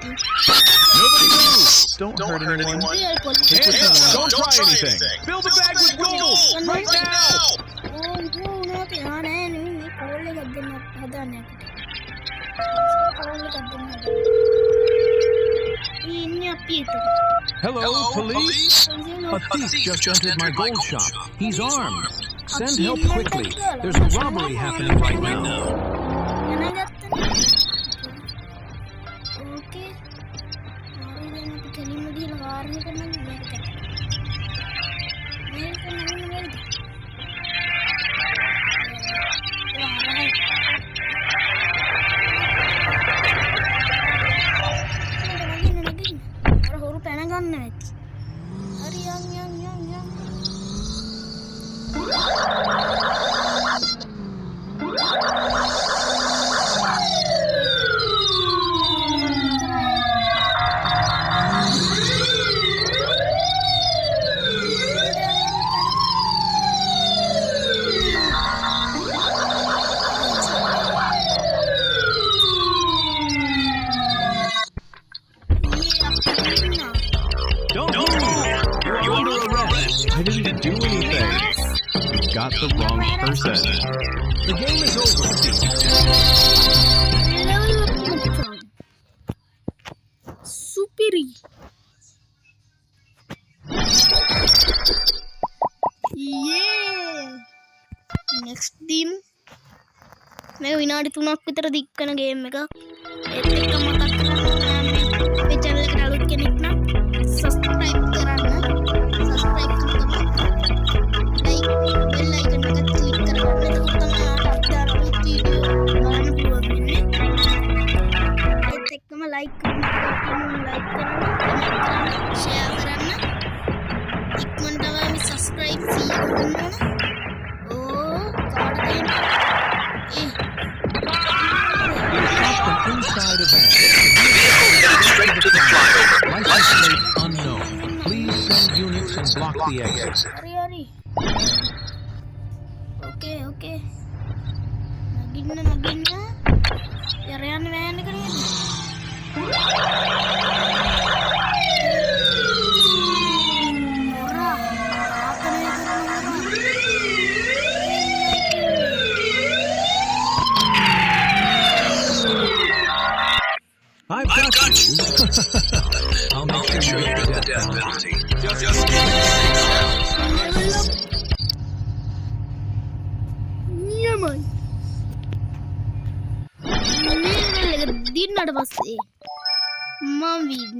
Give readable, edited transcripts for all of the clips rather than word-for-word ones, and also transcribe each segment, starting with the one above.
Nobody move! Don't hurt anyone. Hands up! Don't try anything! Fill the bag with gold! Right now! Hello, police? A thief just entered my gold shop. He's armed. Send help quickly. There's a robbery happening right now. I didn't do anything. You got the wrong person. The game is over. Superi. Yeah. Next team. मैं विनाडी 3ක් විතර දික් කරන game එකක්. ඒත් එක මතක් කරගන්න මේ channel එකට අලුත් කෙනෙක් නම් subscribe කරන්න. subscribe කරගන්න. like bell icon එක click කරගන්න. එතකොට තමයි අපිට අලුත් වීඩියෝ බලන්න පුළුවන් වෙන්නේ. ඒත් එක්කම like කරන්න, like කරන්න, comment කරන්න, share කරන්න. ඉක්මනට ඔයාලා subscribe සීල් කරන්න. Inside event. Headed straight to the flyover. License plate unknown. Please send units and block the exit. Hurry. Okay. Nagina. Yarayan van එක නේද? I've got you. I'll make sure you get the death penalty. Just නියමයි. දින්නට පස්සේ මම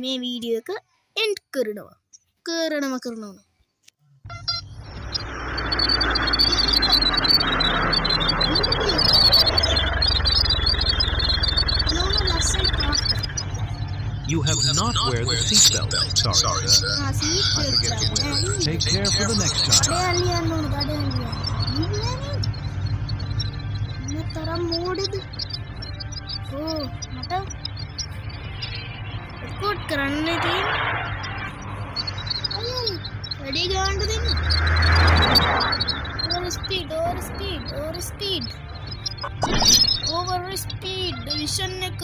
මේ video එක end කරනවා. You have not wear the seatbelt. Sorry, sir. I forget to wear it. Take care for the next time. Record කරන්නේ තියෙන්නේ. වැඩි ගානට දෙන්න. Over speed. Vision එක.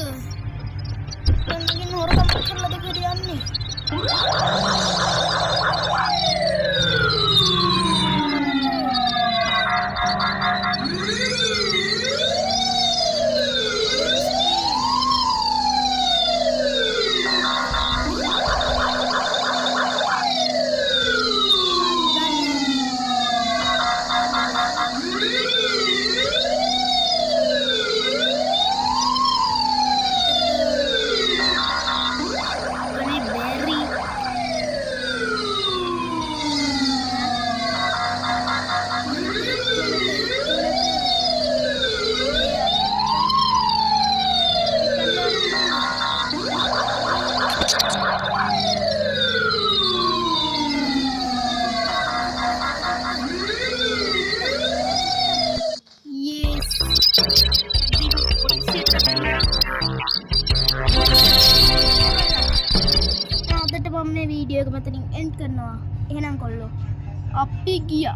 දැන් හොරකම් කරලා දෙකේ යන්නේ. वीडियो को मैं एंड करना है ना कोल्लो आप भी किया